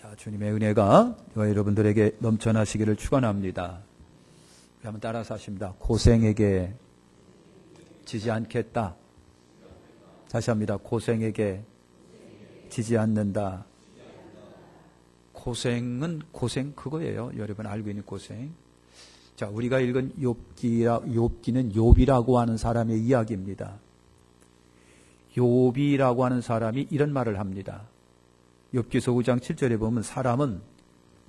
자, 주님의 은혜가 저와 여러분들에게 넘쳐나시기를 축원합니다. 한번 따라서 하십니다. 고생에게 지지 않겠다. 다시 합니다. 고생에게 지지 않는다. 고생은 고생 그거예요. 여러분 알고 있는 고생. 자, 우리가 읽은 욥기는 욥이라고 하는 사람의 이야기입니다. 욥이라고 하는 사람이 이런 말을 합니다. 욥기서 5장 7절에 보면 사람은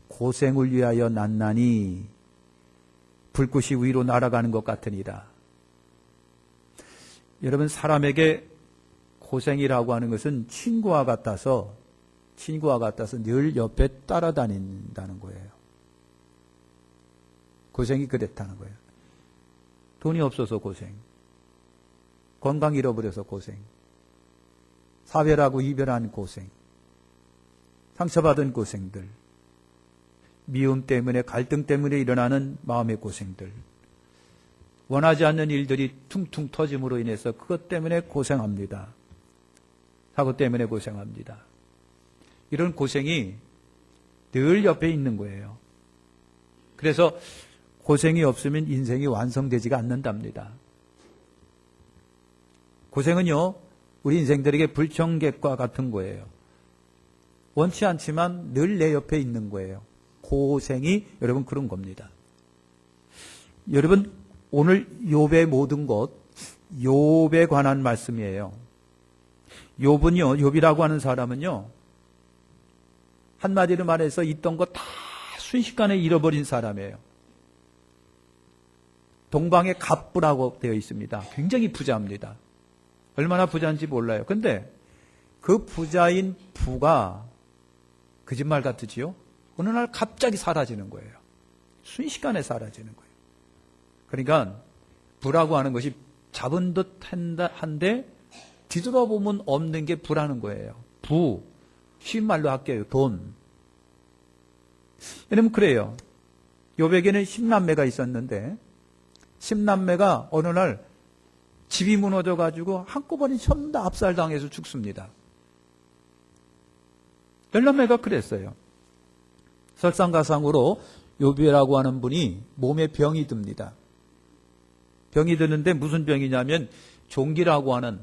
고생을 위하여 난나니 불꽃이 위로 날아가는 것 같으니라. 여러분, 사람에게 고생이라고 하는 것은 친구와 같아서 늘 옆에 따라다닌다는 거예요. 고생이 그랬다는 거예요. 돈이 없어서 고생, 건강 잃어버려서 고생, 사별하고 이별한 고생, 상처받은 고생들, 미움 때문에 갈등 때문에 일어나는 마음의 고생들, 원하지 않는 일들이 퉁퉁 터짐으로 인해서 그것 때문에 고생합니다. 사고 때문에 고생합니다. 이런 고생이 늘 옆에 있는 거예요. 그래서 고생이 없으면 인생이 완성되지가 않는답니다. 고생은요, 우리 인생들에게 불청객과 같은 거예요. 원치 않지만 늘 내 옆에 있는 거예요. 고생이 여러분 그런 겁니다. 여러분, 오늘 욥의 모든 것, 욥에 관한 말씀이에요. 욥은요, 욥이라고 하는 사람은요, 한마디로 말해서 있던 거 다 순식간에 잃어버린 사람이에요. 동방의 갑부라고 되어 있습니다. 굉장히 부자입니다. 얼마나 부자인지 몰라요. 근데 그 부자인 부가 거짓말 같으지요? 어느 날 갑자기 사라지는 거예요. 순식간에 사라지는 거예요. 그러니까 부라고 하는 것이 잡은 듯 한데 뒤돌아보면 없는 게 부라는 거예요. 부, 쉬운 말로 할게요. 돈. 여러분 그래요. 욥에게는 10남매가 있었는데 10남매가 어느 날 집이 무너져가지고 한꺼번에 전부 다 압살당해서 죽습니다. 10남매가 그랬어요. 설상가상으로 욥이라고 하는 분이 몸에 병이 듭니다. 병이 드는데 무슨 병이냐면 종기라고 하는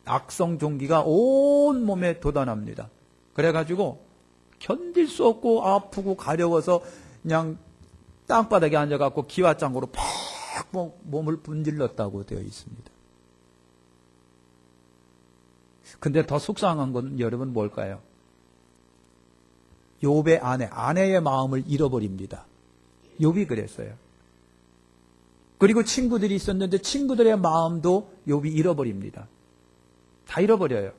악성 종기가 온 몸에 돋아납니다. 그래가지고 견딜 수 없고 아프고 가려워서 그냥 땅바닥에 앉아갖고 기와장으로 팍 몸을 분질렀다고 되어 있습니다. 근데 더 속상한 건 여러분 뭘까요? 욥의 아내의 마음을 잃어버립니다. 욥이 그랬어요. 그리고 친구들이 있었는데 친구들의 마음도 욥이 잃어버립니다. 다 잃어버려요.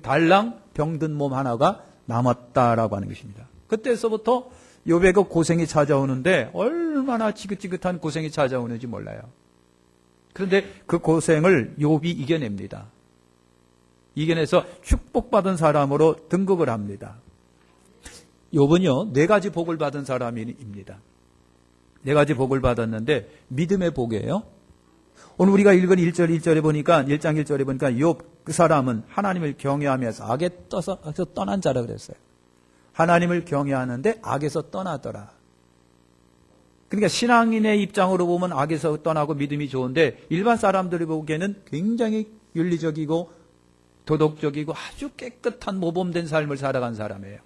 달랑 병든 몸 하나가 남았다라고 하는 것입니다. 그때서부터 욥의 그 고생이 찾아오는데 얼마나 지긋지긋한 고생이 찾아오는지 몰라요. 그런데 그 고생을 욥이 이겨냅니다. 이겨내서 축복받은 사람으로 등극을 합니다. 욥은요, 4가지 복을 받은 사람입니다. 4가지 복을 받았는데 믿음의 복이에요. 오늘 우리가 읽은 1절에 보니까 1장 1절에 보니까 욥 그 사람은 하나님을 경외하면서 악에 떠난 자라 그랬어요. 하나님을 경외하는데 악에서 떠나더라. 그러니까 신앙인의 입장으로 보면 악에서 떠나고 믿음이 좋은데 일반 사람들이 보기에는 굉장히 윤리적이고 도덕적이고 아주 깨끗한 모범된 삶을 살아간 사람이에요.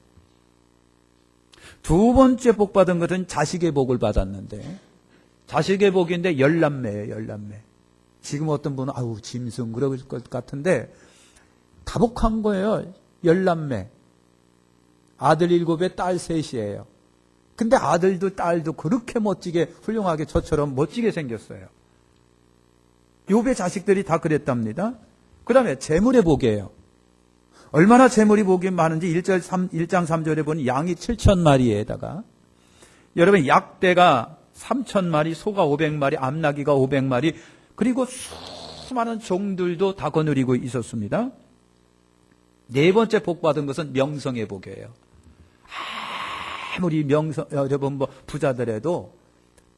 두 번째 복 받은 것은 자식의 복을 받았는데 자식의 복인데 10남매예요. 10남매. 지금 어떤 분은 아우 짐승 그럴 것 같은데 다복한 거예요. 10남매. 아들 7에 딸 3이에요. 근데 아들도 딸도 그렇게 멋지게 훌륭하게 저처럼 멋지게 생겼어요. 욥의 자식들이 다 그랬답니다. 그 다음에 재물의 복이에요. 얼마나 재물이 복이 많은지 1장 3절에 보니 양이 7,000마리에다가 여러분 약대가 3,000마리, 소가 500마리, 암나귀가 500마리 그리고 수많은 종들도 다 거느리고 있었습니다. 4번째 복 받은 것은 명성의 복이에요. 아무리 여러분 부자들에도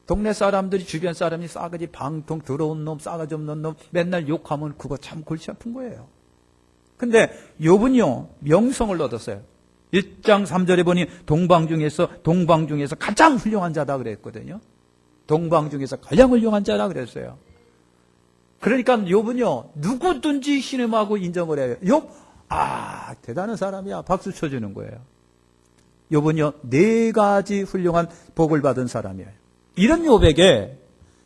동네 사람들이 주변 사람이 싸가지 방통 더러운 놈 싸가지 없는 놈 맨날 욕하면 그거 참 골치 아픈 거예요. 근데 욥은요 명성을 얻었어요. 1장 3절에 보니 동방 중에서 가장 훌륭한 자다 그랬거든요. 동방 중에서 가장 훌륭한 자라 그랬어요. 그러니까 욥은요, 누구든지 신음하고 인정을 해요. 욥, 대단한 사람이야. 박수 쳐주는 거예요. 욥은요, 4가지 훌륭한 복을 받은 사람이에요. 이런 욥에게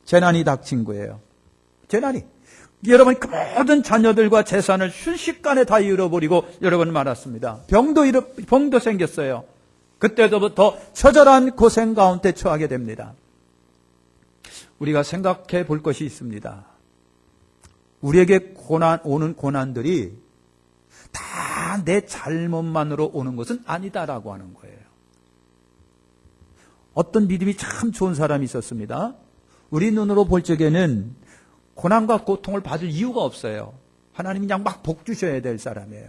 재난이 닥친 거예요. 재난이. 여러분, 그 모든 자녀들과 재산을 순식간에 다 잃어버리고 여러분 말았습니다. 병도 생겼어요. 그때부터 처절한 고생 가운데 처하게 됩니다. 우리가 생각해 볼 것이 있습니다. 우리에게 오는 고난들이 다 내 잘못만으로 오는 것은 아니다라고 하는 거예요. 어떤 믿음이 참 좋은 사람이 있었습니다. 우리 눈으로 볼 적에는 고난과 고통을 받을 이유가 없어요. 하나님이 그냥 막 복 주셔야 될 사람이에요.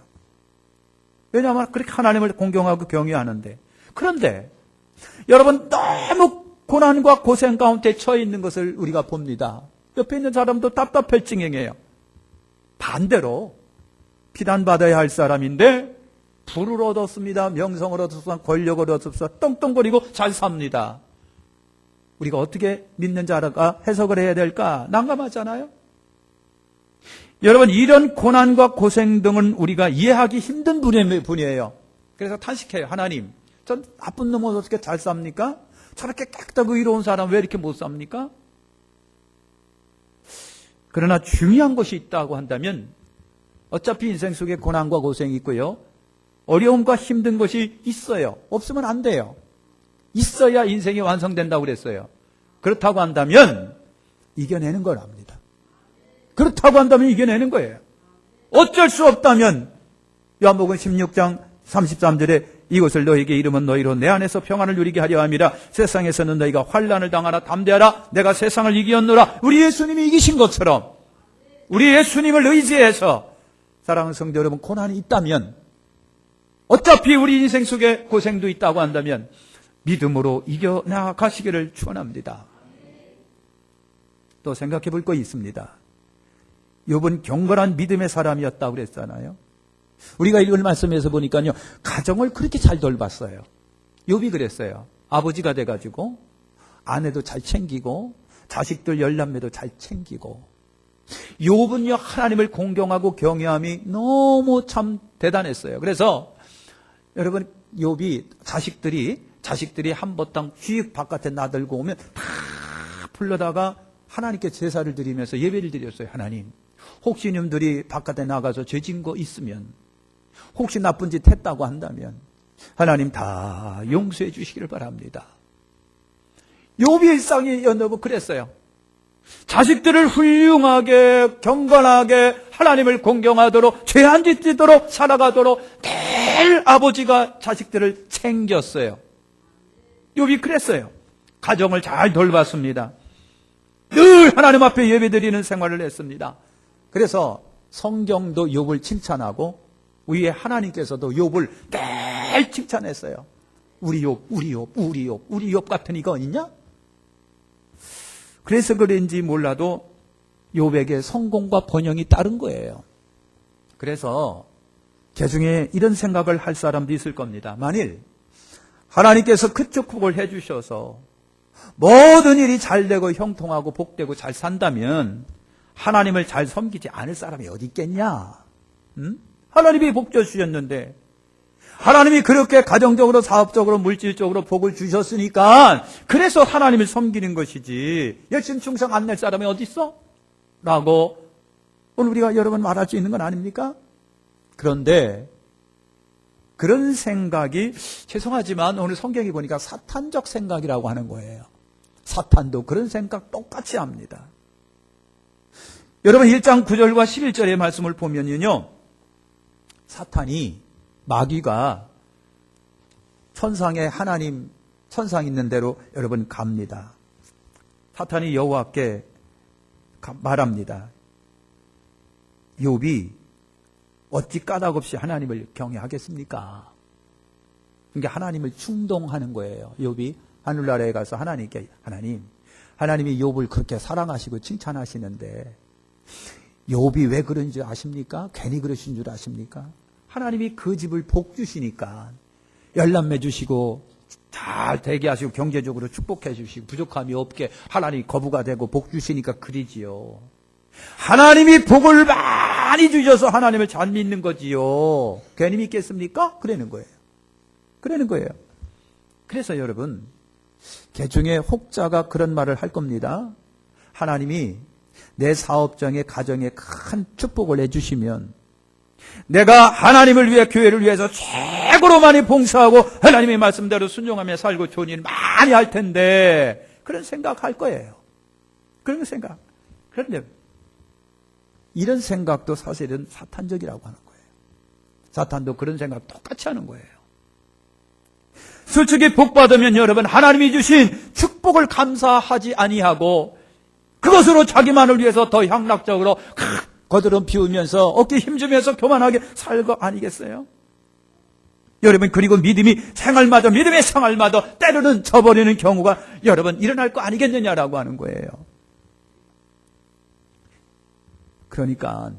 왜냐하면 그렇게 하나님을 공경하고 경외하는데. 그런데 여러분, 너무 고난과 고생 가운데 처해 있는 것을 우리가 봅니다. 옆에 있는 사람도 답답할 징행이에요. 반대로 비난받아야 할 사람인데 부를 얻었습니다. 명성을 얻었습니다. 권력을 얻었습니다. 떵떵거리고 잘 삽니다. 우리가 어떻게 믿는 자가 해석을 해야 될까? 난감하잖아요. 여러분, 이런 고난과 고생 등은 우리가 이해하기 힘든 분이에요. 그래서 탄식해요. 하나님, 전 나쁜 놈은 어떻게 잘 삽니까? 저렇게 깨끗하고 의로운 사람 왜 이렇게 못 삽니까? 그러나 중요한 것이 있다고 한다면 어차피 인생 속에 고난과 고생이 있고요. 어려움과 힘든 것이 있어요. 없으면 안 돼요. 있어야 인생이 완성된다고 그랬어요. 그렇다고 한다면 이겨내는 거랍니다. 그렇다고 한다면 이겨내는 거예요. 어쩔 수 없다면 요한복음 16장 33절에 이것을 너에게 이름은 너희로 내 안에서 평안을 누리게 하려 함이라. 세상에서는 너희가 환난을 당하나 담대하라. 내가 세상을 이기었노라. 우리 예수님이 이기신 것처럼 우리 예수님을 의지해서 사랑하는 성도 여러분, 고난이 있다면 어차피 우리 인생 속에 고생도 있다고 한다면 믿음으로 이겨나가시기를 축원합니다. 또 생각해 볼 거 있습니다. 욥은 경건한 믿음의 사람이었다고 그랬잖아요. 우리가 읽은 말씀에서 보니까요, 가정을 그렇게 잘 돌봤어요. 욥이 그랬어요. 아버지가 돼가지고 아내도 잘 챙기고 자식들 열남매도 잘 챙기고. 욥은요, 하나님을 공경하고 경외함이 너무 참 대단했어요. 그래서 여러분, 욥이 자식들이 한바탕 휙 바깥에 나들고 오면 다 불러다가 하나님께 제사를 드리면서 예배를 드렸어요. 하나님, 혹시 이놈들이 바깥에 나가서 죄진 거 있으면, 혹시 나쁜 짓 했다고 한다면 하나님 다 용서해 주시기를 바랍니다. 욥의 일상이 여러분 그랬어요. 자식들을 훌륭하게 경건하게 하나님을 공경하도록 죄 안 짓도록 살아가도록 늘 아버지가 자식들을 챙겼어요. 욥이 그랬어요. 가정을 잘 돌봤습니다. 늘 하나님 앞에 예배드리는 생활을 했습니다. 그래서 성경도 욥을 칭찬하고 우리의 하나님께서도 욥을 늘 칭찬했어요. 우리 욥 같은 이가 있냐? 그래서 그런지 몰라도 욥에게 성공과 번영이 따른 거예요. 그래서 개중에 이런 생각을 할 사람도 있을 겁니다. 만일 하나님께서 그 축복을 해주셔서 모든 일이 잘 되고 형통하고 복되고 잘 산다면 하나님을 잘 섬기지 않을 사람이 어디 있겠냐? 하나님이 복 주셨는데, 하나님이 그렇게 가정적으로 사업적으로 물질적으로 복을 주셨으니까 그래서 하나님을 섬기는 것이지 열심 충성 안 낼 사람이 어디 있어? 라고 오늘 우리가 여러분 말할 수 있는 건 아닙니까? 그런데 그런 생각이, 죄송하지만 오늘 성경에 보니까 사탄적 생각이라고 하는 거예요. 사탄도 그런 생각 똑같이 합니다. 여러분 1장 9절과 11절의 말씀을 보면요, 사탄이, 마귀가 천상에 천상 있는 대로 여러분 갑니다. 사탄이 여호와께 말합니다. 욥이 어찌 까닭없이 하나님을 경외하겠습니까? 그러니까 하나님을 충동하는 거예요. 욥이 하늘나라에 가서 하나님께, 하나님이 욥을 그렇게 사랑하시고 칭찬하시는데 욥이 왜 그런 줄 아십니까? 괜히 그러신 줄 아십니까? 하나님이 그 집을 복 주시니까 열남매 주시고 잘 되게 하시고 경제적으로 축복해 주시고 부족함이 없게 하나님이 거부가 되고 복 주시니까 그러지요. 하나님이 복을 많이 주셔서 하나님을 잘 믿는 거지요. 괜히 믿겠습니까? 그러는 거예요. 그러는 거예요. 그래서 여러분, 개중에 혹자가 그런 말을 할 겁니다. 하나님이 내 사업장에 가정에 큰 축복을 해주시면 내가 하나님을 위해 교회를 위해서 최고로 많이 봉사하고 하나님의 말씀대로 순종하며 살고 좋은 일 많이 할 텐데 그런 생각할 거예요. 그런 생각. 그런데 이런 생각도 사실은 사탄적이라고 하는 거예요. 사탄도 그런 생각 똑같이 하는 거예요. 솔직히 복 받으면 여러분 하나님이 주신 축복을 감사하지 아니하고 그것으로 자기만을 위해서 더 향락적으로 거드름 피우면서 어깨 힘주면서 교만하게 살 거 아니겠어요? 여러분 그리고 믿음의 생활마저 때로는 져버리는 경우가 여러분 일어날 거 아니겠느냐라고 하는 거예요. 그러니까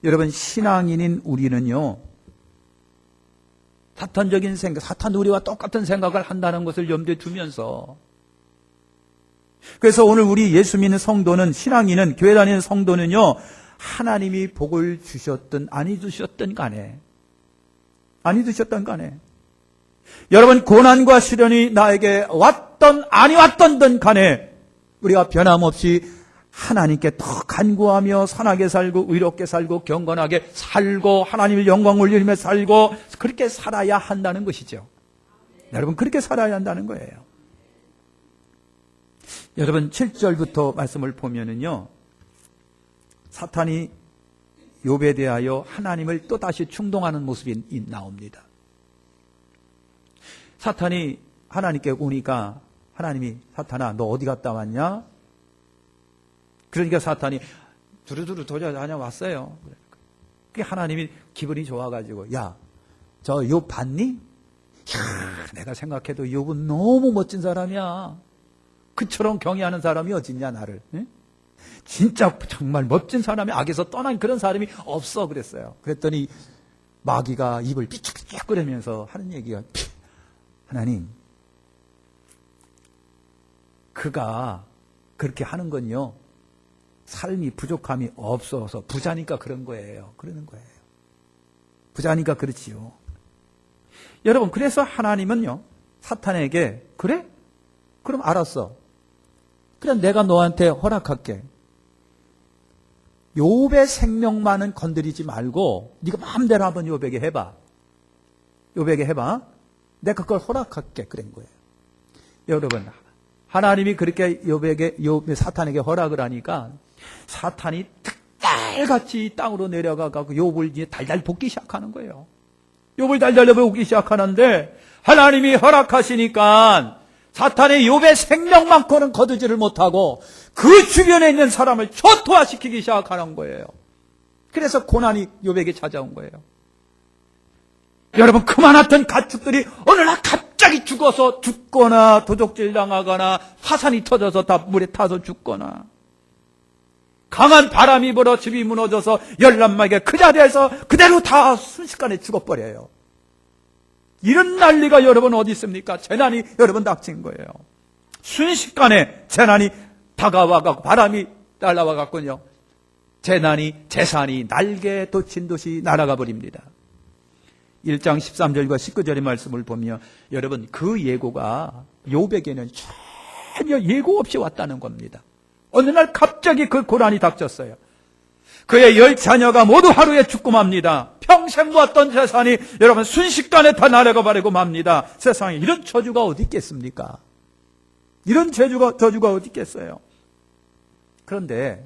여러분 신앙인인 우리는요 사탄적인 생각, 사탄 우리와 똑같은 생각을 한다는 것을 염두에 두면서 그래서 오늘 우리 예수 믿는 성도는 신앙인은 교회 다니는 성도는요 하나님이 복을 주셨든 아니 주셨든 간에 여러분 고난과 시련이 나에게 왔던 아니 왔던 간에 우리가 변함없이 하나님께 더 간구하며 선하게 살고 의롭게 살고 경건하게 살고 하나님의 영광 올리며 살고 그렇게 살아야 한다는 것이죠. 여러분 그렇게 살아야 한다는 거예요. 여러분 7절부터 말씀을 보면은요 사탄이 욥에 대하여 하나님을 또다시 충동하는 모습이 나옵니다. 사탄이 하나님께 오니까 하나님이 사탄아 너 어디 갔다 왔냐? 그러니까 사탄이 두루두루 다녀왔어요. 그게 하나님이 기분이 좋아가지고 야, 저 욥 봤니? 야, 내가 생각해도 욥은 너무 멋진 사람이야. 그처럼 경외하는 사람이 어딨냐 나를. 에? 진짜 정말 멋진 사람이 악에서 떠난 그런 사람이 없어 그랬어요. 그랬더니 마귀가 입을 삐죽삐죽 끓이면서 하는 얘기가 하나님 그가 그렇게 하는 건요 삶이 부족함이 없어서 부자니까 그런 거예요. 그러는 거예요. 부자니까 그렇지요. 여러분 그래서 하나님은요 사탄에게 그래? 그럼 알았어. 그냥 내가 너한테 허락할게. 욥의 생명만은 건드리지 말고 네가 마음대로 한번 욥에게 해봐. 내가 그걸 허락할게. 그런 거예요. 여러분 하나님이 그렇게 사탄에게 허락을 하니까 사탄이 달같이 땅으로 내려가고 욥을 이제 달달 볶기 시작하는 거예요. 욥을 달달 볶기 시작하는데 하나님이 허락하시니까 사탄의 욥의 생명만큼은 거두지를 못하고 그 주변에 있는 사람을 초토화시키기 시작하는 거예요. 그래서 고난이 욥에게 찾아온 거예요. 여러분 그 많았던 가축들이 어느 날 갑자기 죽거나 도적질 당하거나 화산이 터져서 다 물에 타서 죽거나 강한 바람이 불어 집이 무너져서 열람막에 그 자리에서 그대로 다 순식간에 죽어버려요. 이런 난리가 여러분 어디 있습니까? 재난이 여러분 닥친 거예요. 순식간에 재난이 다가와갖고 바람이 날아와갖군요. 재산이 날개 돋친 듯이 날아가 버립니다. 1장 13절과 19절의 말씀을 보면 여러분 그 예고가 욥에게는 전혀 예고 없이 왔다는 겁니다. 어느 날 갑자기 그 고난이 닥쳤어요. 그의 10자녀가 모두 하루에 죽고 맙니다. 평생 모았던 재산이 여러분 순식간에 다 날아가 버리고 맙니다. 세상에 이런 저주가 어디 있겠습니까? 이런 저주가 어디 있겠어요? 그런데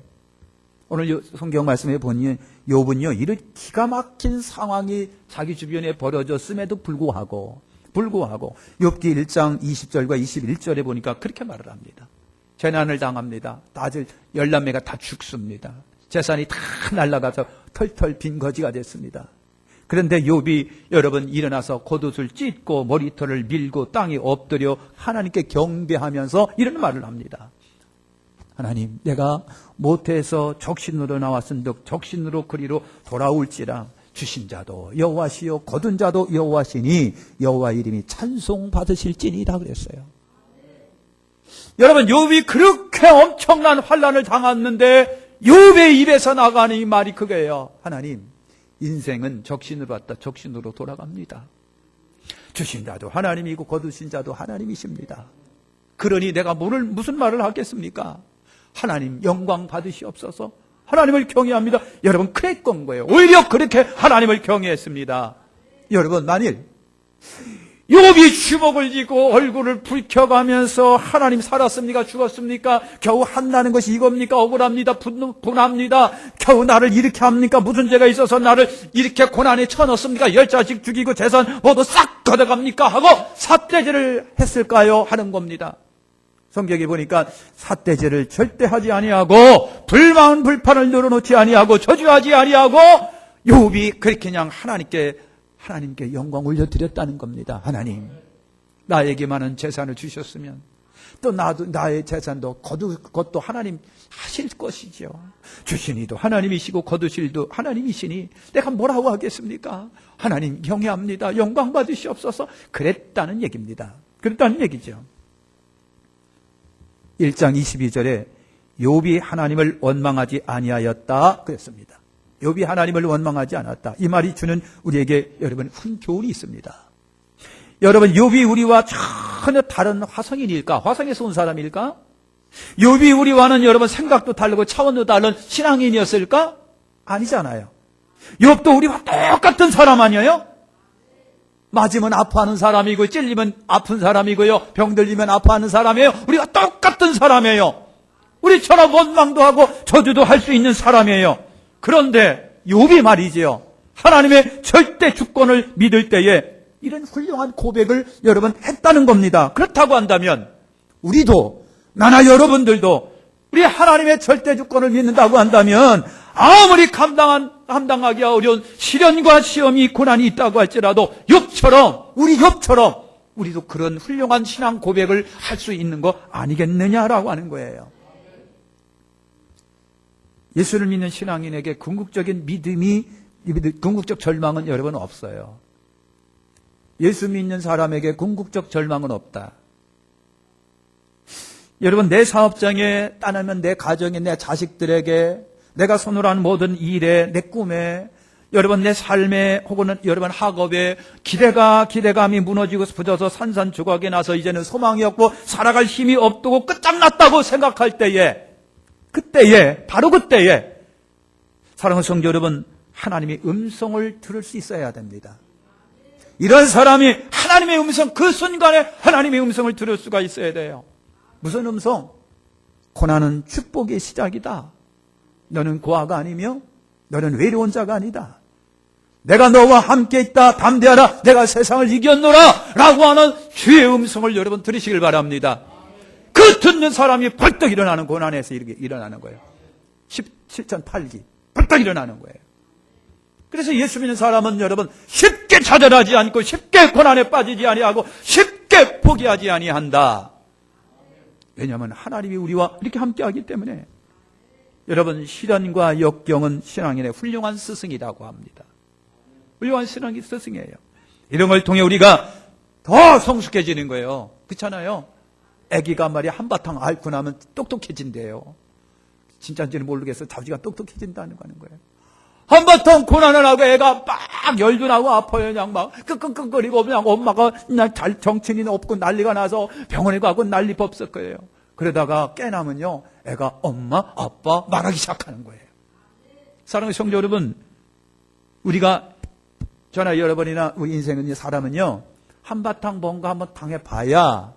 오늘 성경 말씀에 보니 욥은요 이런 기가 막힌 상황이 자기 주변에 벌어졌음에도 불구하고 욥기 1장 20절과 21절에 보니까 그렇게 말을 합니다. 재난을 당합니다. 아들 열남매가 다 죽습니다. 재산이 다 날아가서 털털 빈 거지가 됐습니다. 그런데 욥이 여러분 일어나서 겉옷을 찢고 머리털을 밀고 땅에 엎드려 하나님께 경배하면서 이런 말을 합니다. 하나님, 내가 모태에서 적신으로 나왔은즉 적신으로 그리로 돌아올지라. 주신 자도 여호와시요 거둔 자도 여호와시니 여호와 이름이 찬송받으실지니라 그랬어요. 여러분, 욥이 그렇게 엄청난 환난을 당했는데 욥의 입에서 나가는 이 말이 그거예요. 하나님, 인생은 적신으로 왔다 적신으로 돌아갑니다. 주신 자도 하나님이고 거두신 자도 하나님이십니다. 그러니 내가 무슨 말을 하겠습니까? 하나님 영광 받으시옵소서. 하나님을 경외합니다. 여러분, 그랬던 거예요. 오히려 그렇게 하나님을 경외했습니다. 여러분, 만일 욥이 주먹을 쥐고 얼굴을 붉혀가면서 하나님 살았습니까? 죽었습니까? 겨우 한다는 것이 이겁니까? 억울합니다. 분합니다. 겨우 나를 이렇게 합니까? 무슨 죄가 있어서 나를 이렇게 고난에 쳐넣습니까? 10자식 죽이고 재산 모두 싹 걷어갑니까? 하고 삿대질을 했을까요? 하는 겁니다. 성경에 보니까 삿대질을 절대 하지 아니하고 불만 불판을 늘어놓지 아니하고 저주하지 아니하고 욥이 그렇게 그냥 하나님께 영광 올려드렸다는 겁니다. 하나님, 나에게 많은 재산을 주셨으면 또 나의 재산도 거둘 것도 하나님 하실 것이죠. 주신 이도 하나님이시고 거두실 이도 하나님이시니 내가 뭐라고 하겠습니까? 하나님 경외합니다. 영광 받으시옵소서. 그랬다는 얘기입니다. 그랬다는 얘기죠. 1장 22절에 욥이 하나님을 원망하지 아니하였다 그랬습니다. 욥이 하나님을 원망하지 않았다. 이 말이 주는 우리에게 여러분 큰 교훈이 있습니다. 여러분, 욥이 우리와 전혀 다른 화성인일까? 화성에서 온 사람일까? 욥이 우리와는 여러분 생각도 다르고 차원도 다른 신앙인이었을까? 아니잖아요. 욥도 우리와 똑같은 사람 아니에요? 맞으면 아파하는 사람이고 찔리면 아픈 사람이고요. 병들리면 아파하는 사람이에요. 우리가 똑같은 사람이에요. 우리처럼 원망도 하고 저주도 할 수 있는 사람이에요. 그런데 욥이 말이지요, 하나님의 절대 주권을 믿을 때에 이런 훌륭한 고백을 여러분 했다는 겁니다. 그렇다고 한다면 우리도, 나나 여러분들도 우리 하나님의 절대 주권을 믿는다고 한다면 아무리 감당하기 어려운 시련과 시험이 고난이 있다고 할지라도 욥처럼 우리도 그런 훌륭한 신앙 고백을 할 수 있는 거 아니겠느냐라고 하는 거예요. 예수를 믿는 신앙인에게 궁극적인 궁극적 절망은 여러분 없어요. 예수 믿는 사람에게 궁극적 절망은 없다. 여러분, 내 사업장에, 따르면 내 가정에, 내 자식들에게, 내가 손으로 하는 모든 일에, 내 꿈에, 여러분 내 삶에, 혹은 여러분 학업에 기대감이 무너지고 부져서 산산조각이 나서 이제는 소망이 없고 살아갈 힘이 없고 끝장났다고 생각할 때에, 바로 그때에 사랑하는 성도 여러분, 하나님의 음성을 들을 수 있어야 됩니다. 이런 사람이 하나님의 음성, 그 순간에 하나님의 음성을 들을 수가 있어야 돼요. 무슨 음성? 고난은 축복의 시작이다. 너는 고아가 아니며 너는 외로운 자가 아니다. 내가 너와 함께 있다. 담대하라. 내가 세상을 이겼노라. 라고 하는 주의 음성을 여러분 들으시길 바랍니다. 그 듣는 사람이 벌떡 일어나는, 고난에서 이렇게 일어나는 거예요. 17전 8기 벌떡 일어나는 거예요. 그래서 예수 믿는 사람은 여러분 쉽게 좌절하지 않고 쉽게 고난에 빠지지 아니하고 쉽게 포기하지 아니한다. 왜냐하면 하나님이 우리와 이렇게 함께하기 때문에. 여러분, 시련과 역경은 신앙인의 훌륭한 스승이라고 합니다. 훌륭한 신앙이 스승이에요. 이런 걸 통해 우리가 더 성숙해지는 거예요. 그렇잖아요. 아기가 말이야 한바탕 앓고 나면 똑똑해진대요. 진짜인지는 모르겠어요. 자기가 똑똑해진다는 거예요. 한바탕 고난을 하고 애가 막 열도 나고 아파요. 그냥 막 끙끙끙거리고 그냥 엄마가 그냥 정신이 없고 난리가 나서 병원에 가고 난리 법석 거예요. 그러다가 깨나면요, 애가 엄마, 아빠 말하기 시작하는 거예요. 사랑하는 성도 여러분, 우리가 저나 여러분이나 우리 인생은, 사람은요, 한바탕 뭔가 한번 당해봐야,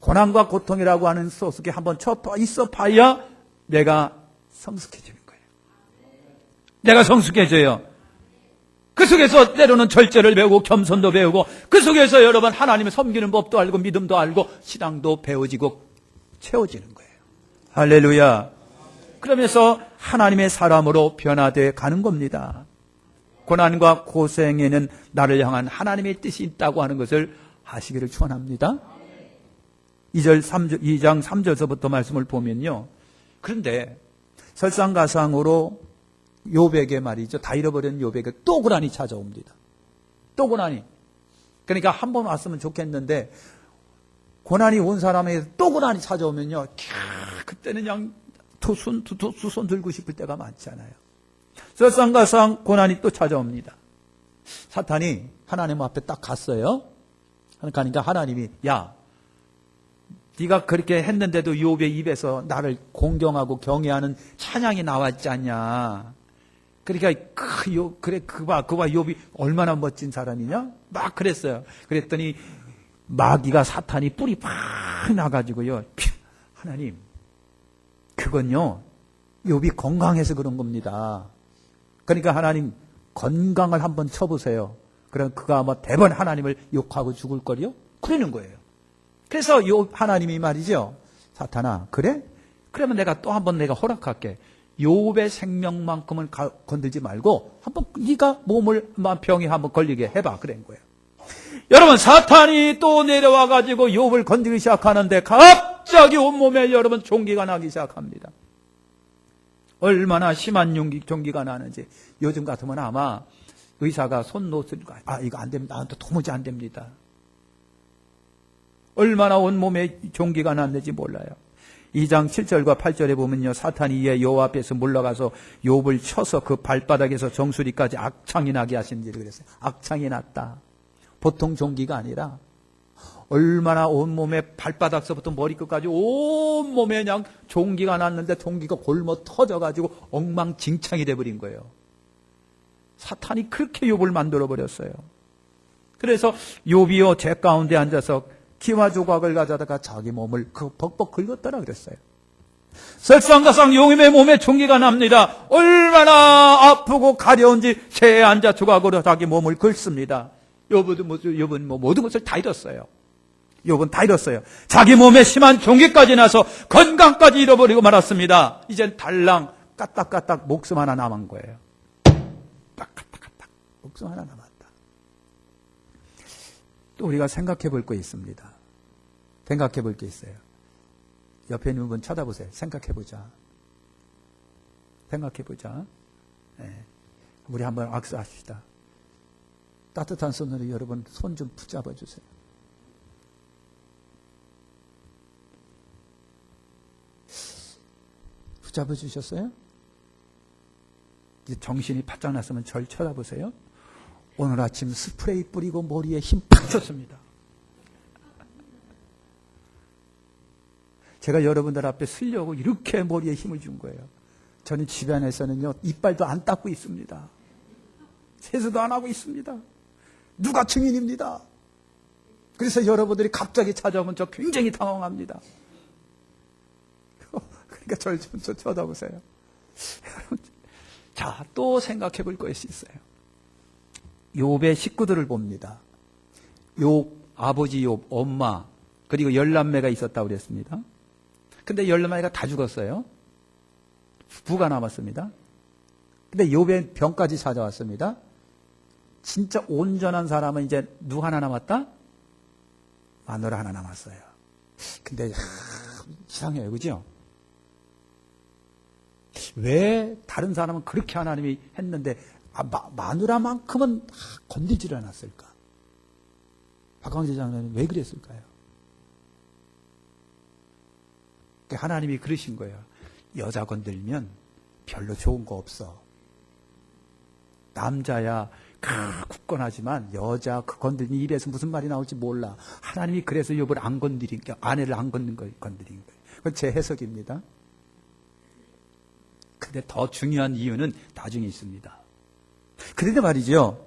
고난과 고통이라고 하는 소속에 한번 있어 봐야 내가 성숙해지는 거예요. 내가 성숙해져요. 그 속에서 때로는 절제를 배우고 겸손도 배우고, 그 속에서 여러분 하나님을 섬기는 법도 알고 믿음도 알고 신앙도 배워지고 채워지는 거예요. 할렐루야. 그러면서 하나님의 사람으로 변화되어 가는 겁니다. 고난과 고생에는 나를 향한 하나님의 뜻이 있다고 하는 것을 아시기를 축원합니다. 2장 3절서부터 말씀을 보면요, 그런데 설상가상으로 욥에게 말이죠. 다 잃어버린 욥에게 또 고난이 찾아옵니다. 또 고난이. 그러니까 한 번 왔으면 좋겠는데 고난이 온 사람에게 또 고난이 찾아오면요. 그때는 그냥 두 손 들고 싶을 때가 많잖아요. 설상가상 고난이 또 찾아옵니다. 사탄이 하나님 앞에 딱 갔어요. 그러니까 하나님이 야, 네가 그렇게 했는데도 욥의 입에서 나를 공경하고 경외하는 찬양이 나왔지 않냐. 그러니까 그래 그봐 욥이 얼마나 멋진 사람이냐? 막 그랬어요. 그랬더니 마귀가 사탄이 뿔이 팍 나가지고요. 하나님, 그건요 욥이 건강해서 그런 겁니다. 그러니까 하나님 건강을 한번 쳐보세요. 그럼 그가 아마 대번 하나님을 욕하고 죽을 거요? 그러는 거예요. 그래서 욥 하나님이 말이죠. 사탄아, 그래? 그러면 내가 또 한번 내가 허락할게. 욥의 생명만큼은 건들지 말고 한번 네가 몸을 병이 한번 걸리게 해봐. 그런 거예요. 여러분, 사탄이 또 내려와 가지고 욥을 건드리기 시작하는데 갑자기 온몸에 여러분 종기가 나기 시작합니다. 얼마나 심한 종기가 나는지 요즘 같으면 아마 의사가 손 놓으니까 이거 안 됩니다. 나한테 도무지 안 됩니다. 얼마나 온몸에 종기가 났는지 몰라요. 2장 7절과 8절에 보면요. 사탄이 이에 욥 앞에서 물러가서 욥을 쳐서 그 발바닥에서 정수리까지 악창이 나게 하신지 그랬어요. 악창이 났다. 보통 종기가 아니라 얼마나 온몸에 발바닥서부터 머리끝까지 온몸에 그냥 종기가 났는데 종기가 골머 터져가지고 엉망진창이 돼버린 거예요. 사탄이 그렇게 욥을 만들어버렸어요. 그래서 욥이요 제 가운데 앉아서 기와 조각을 가져다가 자기 몸을 벅벅 긁었더라 그랬어요. 설상가상 욥의 몸에 종기가 납니다. 얼마나 아프고 가려운지 새에 앉아 조각으로 자기 몸을 긁습니다. 욥은 모든 것을 다 잃었어요. 욥은 다 잃었어요. 자기 몸에 심한 종기까지 나서 건강까지 잃어버리고 말았습니다. 이젠 달랑 까딱까딱 목숨 하나 남은 거예요. 까딱까딱 목숨 하나 남았다. 또 우리가 생각해 볼 거 있습니다. 생각해 볼 게 있어요. 옆에 있는 분 쳐다보세요. 생각해 보자. 생각해 보자. 네. 우리 한번 악수합시다. 따뜻한 손으로 여러분 손 좀 붙잡아 주세요. 붙잡아 주셨어요? 이제 정신이 바짝 났으면 절 쳐다보세요. 오늘 아침 스프레이 뿌리고 머리에 힘 팍 줬습니다. 제가 여러분들 앞에 쓰려고 이렇게 머리에 힘을 준 거예요. 저는 집안에서는요, 이빨도 안 닦고 있습니다. 세수도 안 하고 있습니다. 누가 증인입니다. 그래서 여러분들이 갑자기 찾아오면 저 굉장히 당황합니다. 그러니까 저를 좀 쳐다보세요. 자, 또 생각해 볼 것이 있어요. 욥의 식구들을 봅니다. 욥, 아버지 욥, 엄마, 그리고 10남매가 있었다고 그랬습니다. 근데 10남매가 다 죽었어요. 부가 남았습니다. 근데 욥의 병까지 찾아왔습니다. 진짜 온전한 사람은 이제 누구 하나 남았다? 마누라 하나 남았어요. 근데 이상해요. 그죠? 왜 다른 사람은 그렇게 하나님이 했는데 마누라만큼은 건들지를 않았을까? 박광재 장로는 왜 그랬을까요? 하나님이 그러신 거예요. 여자 건들면 별로 좋은 거 없어. 남자야 굳건하지만 여자 건들면 입에서 무슨 말이 나올지 몰라. 하나님이 그래서 욥을 안 건드린 게 아내를 안 건드린 거예요. 그건 제 해석입니다. 근데 더 중요한 이유는 나중에 있습니다. 그런데 말이죠.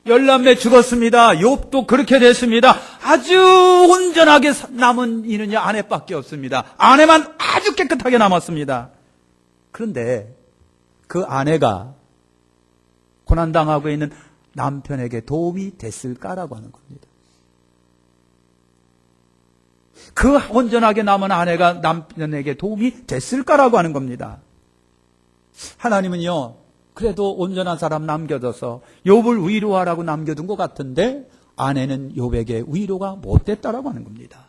10남매 죽었습니다. 욥도 그렇게 됐습니다. 아주 온전하게 남은 이는 아내밖에 없습니다. 아내만 아주 깨끗하게 남았습니다. 그런데 그 아내가 고난당하고 있는 남편에게 도움이 됐을까라고 하는 겁니다. 그 온전하게 남은 아내가 남편에게 도움이 됐을까라고 하는 겁니다. 하나님은요, 그래도 온전한 사람 남겨둬서 욥을 위로하라고 남겨둔 것 같은데 아내는 욥에게 위로가 못 됐다라고 하는 겁니다.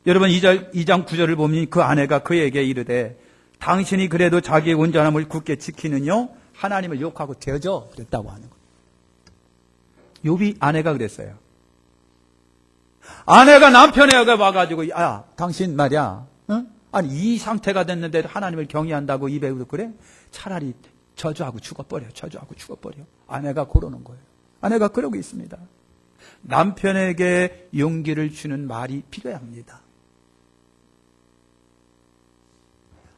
여러분 2장 9절을 보면 그 아내가 그에게 이르되 당신이 그래도 자기의 온전함을 굳게 지키는요 하나님을 욕하고 되어져 그랬다고 하는 거예요. 욥이 아내가 그랬어요. 아내가 남편에게 와가지고 야 당신 말이야 아니 이 상태가 됐는데 하나님을 경외한다고 입에 그래? 차라리 저주하고 죽어버려. 저주하고 죽어버려. 아내가 그러는 거예요. 아내가 그러고 있습니다. 남편에게 용기를 주는 말이 필요합니다.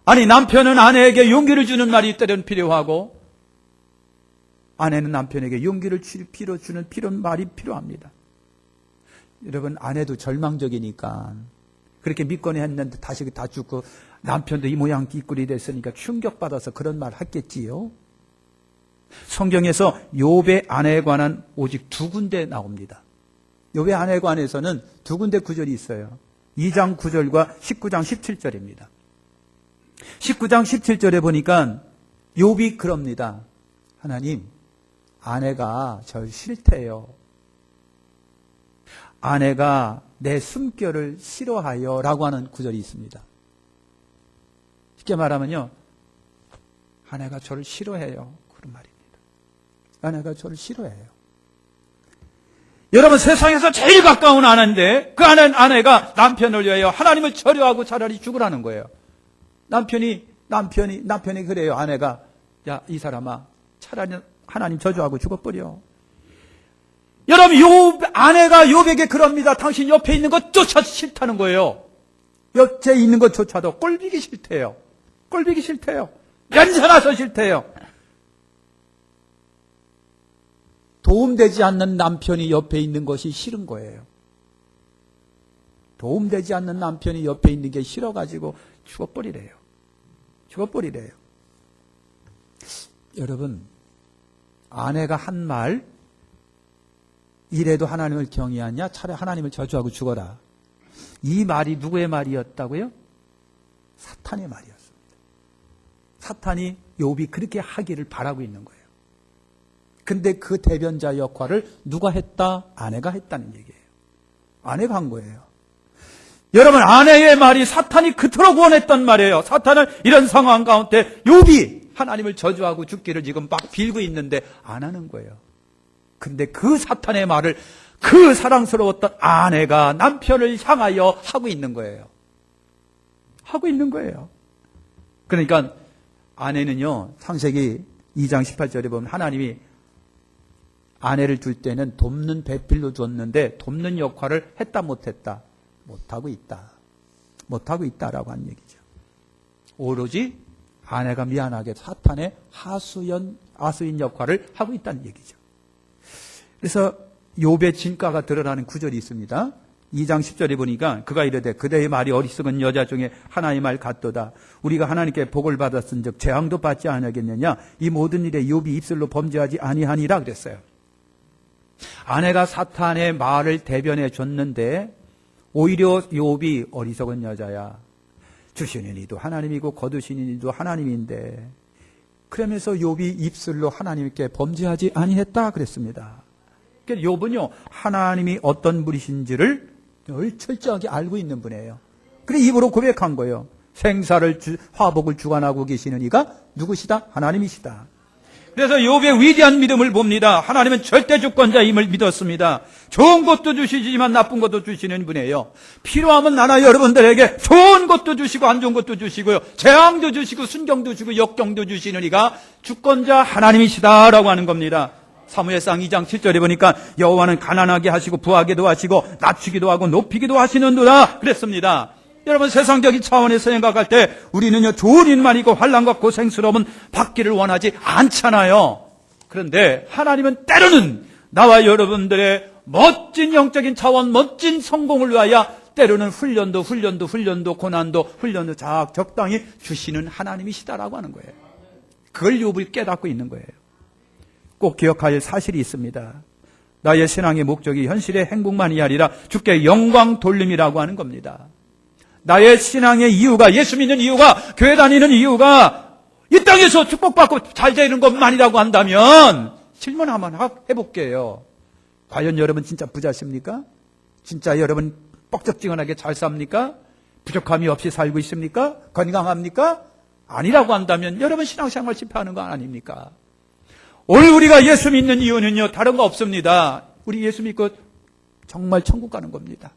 아니 남편은 아내에게 용기를 주는 말이 때로는 필요하고 아내는 남편에게 용기를 주는 말이 필요합니다. 여러분 아내도 절망적이니까 그렇게 믿거니 했는데 다시 다 죽고 남편도 이 모양 이 꼴이 됐으니까 충격받아서 그런 말 했겠지요. 성경에서 욥의 아내에 관한 오직 2군데 나옵니다. 욥의 아내에 관해서는 2군데 구절이 있어요. 2장 9절과 19장 17절입니다. 19장 17절에 보니까 욥이 그럽니다. 하나님, 아내가 절 싫대요. 아내가 내 숨결을 싫어하여 라고 하는 구절이 있습니다. 쉽게 말하면요, 아내가 저를 싫어해요. 그런 말입니다. 아내가 저를 싫어해요. 여러분 세상에서 제일 가까운 아내인데 그 아내가 남편을 위하여 하나님을 절여하고 차라리 죽으라는 거예요. 남편이 그래요. 아내가 야, 이 사람아 차라리 하나님 저주하고 죽어버려. 여러분 아내가 욥에게 그럽니다. 당신 옆에 있는 것조차 싫다는 거예요. 옆에 있는 것조차도 꼴보기 싫대요. 꼴보기 싫대요. 연세나서 싫대요. 도움되지 않는 남편이 옆에 있는 것이 싫은 거예요. 도움되지 않는 남편이 옆에 있는 게 싫어가지고 죽어버리래요. 죽어버리래요. 여러분, 아내가 한 말, 이래도 하나님을 경외하냐? 차라리 하나님을 저주하고 죽어라. 이 말이 누구의 말이었다고요? 사탄의 말이었습니다. 사탄이 욥이 그렇게 하기를 바라고 있는 거예요. 근데 그 대변자 역할을 누가 했다? 아내가 했다는 얘기예요. 아내가 한 거예요. 여러분, 아내의 말이 사탄이 그토록 원했던 말이에요. 사탄은 이런 상황 가운데 욥이 하나님을 저주하고 죽기를 지금 막 빌고 있는데 안 하는 거예요. 근데 그 사탄의 말을 그 사랑스러웠던 아내가 남편을 향하여 하고 있는 거예요. 하고 있는 거예요. 그러니까 아내는요, 창세기 2장 18절에 보면 하나님이 아내를 줄 때는 돕는 배필로 줬는데 돕는 역할을 했다 못했다? 못하고 있다. 못하고 있다라고 하는 얘기죠. 오로지 아내가 미안하게 사탄의 하수인 역할을 하고 있다는 얘기죠. 그래서 욥의 진가가 드러나는 구절이 있습니다. 2장 10절에 보니까 그가 이르되 그대의 말이 어리석은 여자 중에 하나의 말 같도다. 우리가 하나님께 복을 받았은즉 재앙도 받지 아니하겠느냐. 이 모든 일에 욥이 입술로 범죄하지 아니하니라 그랬어요. 아내가 사탄의 말을 대변해 줬는데 오히려 욥이 어리석은 여자야. 주시는 이도 하나님이고 거두시는 이도 하나님인데 그러면서 욥이 입술로 하나님께 범죄하지 아니했다 그랬습니다. 그러니까 욥은요 하나님이 어떤 분이신지를 늘 철저하게 알고 있는 분이에요. 그래 입으로 고백한 거예요. 생사를 화복을 주관하고 계시는 이가 누구시다? 하나님이시다. 그래서 욥의 위대한 믿음을 봅니다. 하나님은 절대 주권자임을 믿었습니다. 좋은 것도 주시지만 나쁜 것도 주시는 분이에요. 필요하면 나나 여러분들에게 좋은 것도 주시고 안 좋은 것도 주시고요. 재앙도 주시고 순경도 주시고 역경도 주시는 이가 주권자 하나님이시다라고 하는 겁니다. 사무엘상 2장 7절에 보니까 여호와는 가난하게 하시고 부하게도 하시고 낮추기도 하고 높이기도 하시는도다 그랬습니다. 여러분 세상적인 차원에서 생각할 때 우리는요 좋은 일만이고 환난과 고생스러움은 받기를 원하지 않잖아요. 그런데 하나님은 때로는 나와 여러분들의 멋진 영적인 차원, 멋진 성공을 위하여 때로는 훈련도 고난도 훈련도 적당히 주시는 하나님이시다라고 하는 거예요. 그걸 욥이 깨닫고 있는 거예요. 꼭 기억할 사실이 있습니다. 나의 신앙의 목적이 현실의 행복만이 아니라 주께 영광 돌림이라고 하는 겁니다. 나의 신앙의 이유가, 예수 믿는 이유가, 교회 다니는 이유가 이 땅에서 축복받고 잘 되는 것만이라고 한다면 질문 한번 해볼게요. 과연 여러분 진짜 부자십니까? 진짜 여러분 뻑적지근하게 잘 삽니까? 부족함이 없이 살고 있습니까? 건강합니까? 아니라고 한다면 여러분 신앙생활 실패하는 거 아닙니까? 오늘 우리가 예수 믿는 이유는요, 다른 거 없습니다. 우리 예수 믿고 정말 천국 가는 겁니다.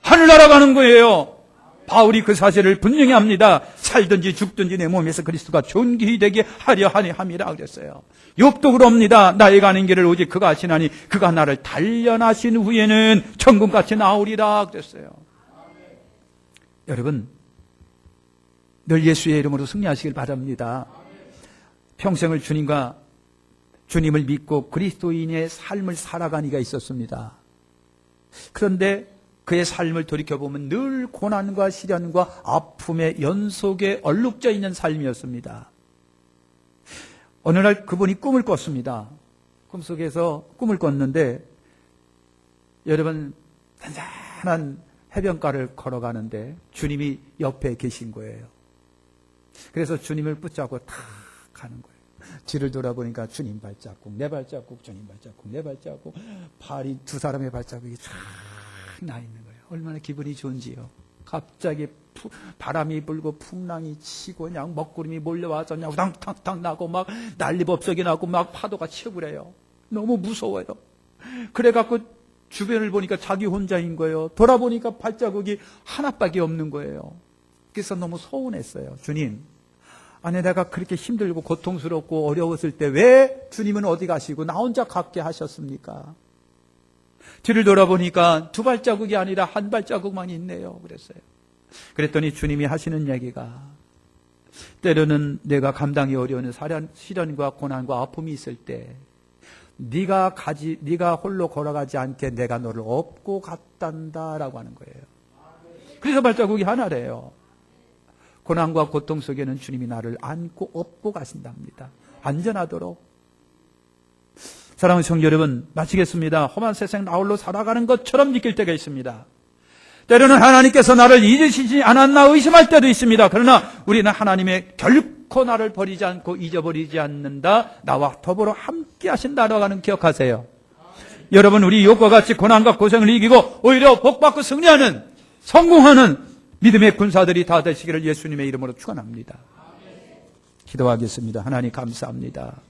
하늘나라 가는 거예요. 바울이 그 사실을 분명히 합니다. 살든지 죽든지 내 몸에서 그리스도가 존귀히 되게 하려 함이라 그랬어요. 욥도 그럽니다. 나의 가는 길을 오직 그가 아시나니 그가 나를 단련하신 후에는 천국같이 나오리라 그랬어요. 여러분, 늘 예수의 이름으로 승리하시길 바랍니다. 평생을 주님을 믿고 그리스도인의 삶을 살아간 이가 있었습니다. 그런데 그의 삶을 돌이켜보면 늘 고난과 시련과 아픔의 연속에 얼룩져 있는 삶이었습니다. 어느 날 그분이 꿈을 꿨습니다. 꿈속에서 꿈을 꿨는데 여러분, 단단한 해변가를 걸어가는데 주님이 옆에 계신 거예요. 그래서 주님을 붙잡고 탁 가는 거예요. 뒤를 돌아보니까 주님 발자국, 내 발자국, 주님 발자국, 내 발자국, 발이 두 사람의 발자국이 쫙 나 있는 거예요. 얼마나 기분이 좋은지요. 갑자기 바람이 불고 풍랑이 치고 그냥 먹구름이 몰려와서 그냥 우당탕탕 나고 막 난리법석이 나고 막 파도가 치고 그래요. 너무 무서워요. 그래갖고 주변을 보니까 자기 혼자인 거예요. 돌아보니까 발자국이 하나밖에 없는 거예요. 그래서 너무 서운했어요. 주님, 아니 내가 그렇게 힘들고 고통스럽고 어려웠을 때 왜 주님은 어디 가시고 나 혼자 갖게 하셨습니까? 뒤를 돌아보니까 두 발자국이 아니라 한 발자국만 있네요. 그랬어요. 그랬더니 주님이 하시는 얘기가, 때로는 내가 감당이 어려운 시련과 고난과 아픔이 있을 때 네가 홀로 걸어가지 않게 내가 너를 업고 갔단다라고 하는 거예요. 그래서 발자국이 하나래요. 고난과 고통 속에는 주님이 나를 안고 업고 가신답니다. 안전하도록. 사랑하는 성도 여러분, 마치겠습니다. 험한 세상 나홀로 살아가는 것처럼 느낄 때가 있습니다. 때로는 하나님께서 나를 잊으시지 않았나 의심할 때도 있습니다. 그러나 우리는 하나님의 결코 나를 버리지 않고 잊어버리지 않는다, 나와 더불어 함께 하신다라고 하는 기억하세요. 여러분, 우리 욥과 같이 고난과 고생을 이기고 오히려 복받고 승리하는, 성공하는 믿음의 군사들이 다 되시기를 예수님의 이름으로 축원합니다. 기도하겠습니다. 하나님 감사합니다.